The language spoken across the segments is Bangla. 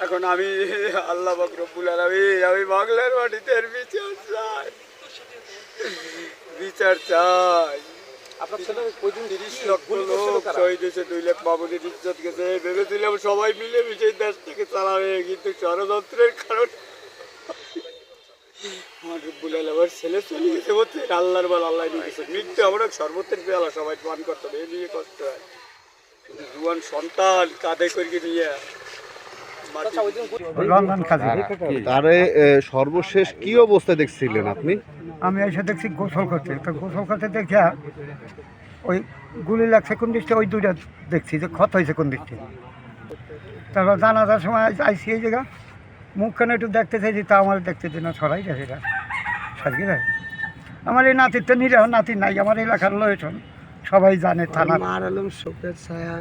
এখন আমি আল্লাহ পাক রব্বুল আলামিন, আমি বাংলার মাটিতে বিচার চাই। আপনার ছেলে কয়দিন 30 লক্ষ লোক শহীদ হয়েছে, 2 লাখ মামুনের ইজ্জত গেছে। ভেবেছিলাম সবাই মিলে মিশে দেশটাকে চালাবে, কিন্তু ষড়যন্ত্রের কারণে আমার রব্বুল আলামিন আমার ছেলে চলে গেছে। বলছে আল্লাহর বল আল্লাহ নিয়ে গেছে। মৃত্যু আমরা সর্বত্রের বেলা সবাই পান করতে হবে, এ নিয়ে কষ্ট হয়। জুয়ান সন্তান কাঁধে করে নিয়ে রমজান খাজি। তারে সর্বশেষ কি অবস্থায় দেখছিলেন আপনি? আমি এসে দেখছি গোসল করছে, তো গোসল করতে দেখিয়া ওই গুলি লাগছে কোন দৃষ্টি, ওই দুইটা দেখছি যে ক্ষত হয়েছে কোন দৃষ্টি। তারপর জানাজার সময় আইসি এই জায়গা মুখখানে একটু দেখতে চাইছি, তা আমার দেখতে দিন না, ছড়াই গেছে এটা সারিয়ে দেয়। আমার এই নাতির তো নিরাহ নাতি নাই, আমার এলাকার লোকজন সবাই জানে, থানা মার আলম শোকের ছায়া,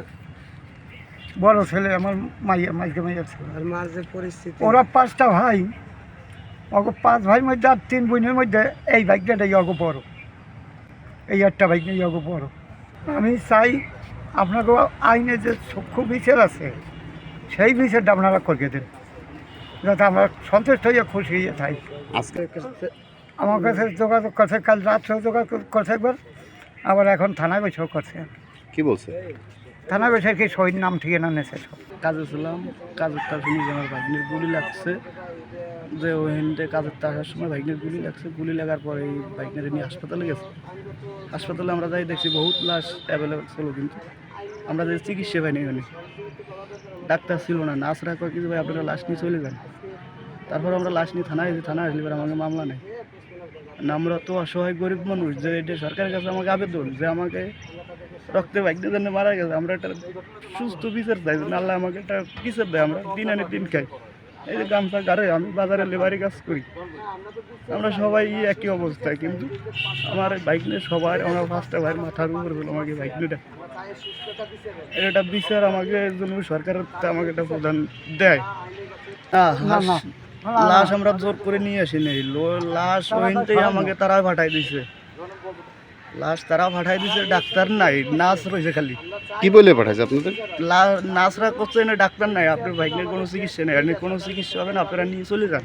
বড় ছেলে আমার মাইকে মাইয়া ছেলে। আর মার যে পরিস্থিতি, ওরা 5টা ভাই, অগ 5 ভাইয়ের মধ্যে আর 3 বোনের মধ্যে এই ভাগ্যটাই অগ বড়, এই একটা ভাগ্যই অগ বড়। আমি চাই আপনাকে আইনে যে সূক্ষ্ম বিচার আছে সেই বিচারটা আপনারা করিয়ে দেন, যাতে আমরা সন্তুষ্ট হইয়া খুশি হইয়া থাকি। আজকে আমার কাছে যোগাযোগ করছে, কাল রাত্রেও যোগাযোগ করছে একবার, আবার এখন থানায় বসেও করছে। কি বলছে? থানায় বসে কি শহীদ নাম ঠিকানা নেছে সব। কাজে ছিলাম, কাজের তার শুনি যে আমার ভাগ্নের গুলি লাগছে, যে ওইখানটা কাজের আসার সময় ভাগ্নের গুলি লাগছে। গুলি লাগার পরে এই ভাগ্নের নিয়ে হাসপাতালে গেছে। হাসপাতালে আমরা যাই দেখছি বহুত লাশ অ্যাভেলেবেল ছিল, কিন্তু আমরা যে চিকিৎসা পাইনি, ওখানে ডাক্তার ছিল না। নার্সরা কয় কিছু ভাই আপনারা লাশ নিয়ে চলে যান। তারপর আমরা লাশ নিয়ে থানায় এসে, থানায় আসলে আমাকে মামলা নেই। আমরা তো অসহায় গরিব মানুষ, যে এটা সরকারের কাছে আমাকে আবেদন যে আমাকে রক্তে ভাগ্যের জন্য মারা গেছে, আমরা একটা সুস্থ বিচার চাই, আল্লাহ আমাকে একটা বিচার দেয়। আমরা দিন আনে দিন খাই, এই যে গামছা গাড়ে, আমি বাজারে লেবারি কাজ করি, আমরা সবাই একই অবস্থায়। কিন্তু আমার বাইক নিয়ে সবাই, আমরা 5টা ভাইয়ের মাথার উপর হলো আমাকে বাইক নিয়ে এটা বিচার আমাকে জন্য সরকারের আমাকে একটা প্রদান দেয়। লাশ আমরা জোর করে নিয়ে আসিনি, লাশ ওইটাই আমাকে তারা পাঠাই দিছে। লাশ তারা পাঠাই দিছে, ডাক্তার নাই, নার্স রয়েছে খালি। কি বলে পাঠাইছে আপনাদের? নার্সরা করছে না, ডাক্তার নাই, আপনার ভাইকের কোনো চিকিৎসা নেই, আপনি কোনো চিকিৎসা হবে না, আপনারা নিয়ে চলে যান।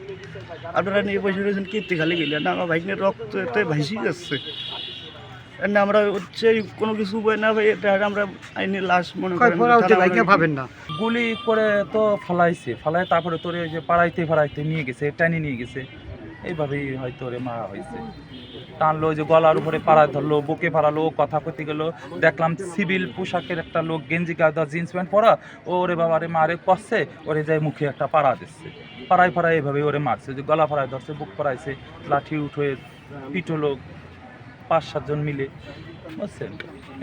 আপনারা নিয়ে বসে রয়েছেন কীর্তি খালি গেলে না, আমার ভাইকের রক্ত এতে ভাসি যাচ্ছে না, আমরা হচ্ছে কোনো কিছু উপায় না ভাই, এটা আমরা আইনি লাশ মনে পাবেন না। গুলি করে তো ফালাইছে, ফালাই তারপরে তোরে ওই যে পাড়াইতে নিয়ে গেছে, টানি নিয়ে গেছে, এইভাবেই হয়তো ওরে মারা হয়েছে। টানলো, ওই যে গলার উপরে পাড়ায় ধরলো, বুকে পাড়ালো, কথা কইতে গেলো। দেখলাম সিভিল পোশাকের একটা লোক, গেঞ্জি গাদা জিন্স প্যান্ট পরা, ওরে বাবারে মারে কষছে, ওরে যায় মুখে একটা পাড়া দিচ্ছে, পাড়ায় এইভাবে ওরে মারছে, যে গলা পাড়ায় ধরছে, বুক পাড়াইছে, লাঠি উঠে পিটলো 5-7 জন মিলে, বুঝছেন?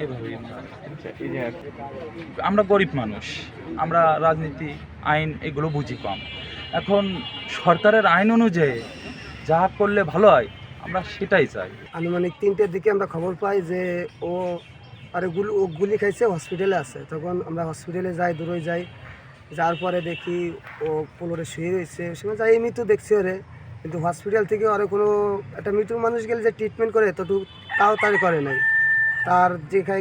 এইভাবেই আমরা গরিব মানুষ, আমরা রাজনীতি আইন এগুলো বুঝি কম। এখন সরকারের আইন অনুযায়ী যা করলে ভালো হয় আমরা সেটাই চাই। আনুমানিক 3টের দিকে আমরা খবর পাই যে ও গুলি খাইছে, হসপিটালে আছে। তখন আমরা হসপিটালে যাই, দূরে যাই, যাওয়ার পরে দেখি ও ফ্লোরে শুয়ে রয়েছে। সময় যাই মৃত্যু দেখছি ওরে, কিন্তু হসপিটাল থেকে ওরে কোনো একটা মৃত্যু মানুষ গেলে যে ট্রিটমেন্ট করে তাও তার করে নাই। তার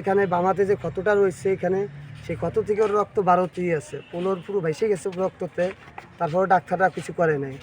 এখানে বামাতে যে ক্ষতটা রয়েছে, এখানে সেই ক্ষত থেকে ওর রক্ত 12 আছে, পুরো ভাইসে গেছে রক্ততে। তারপর ডাক্তাররা কিছু করে নাই।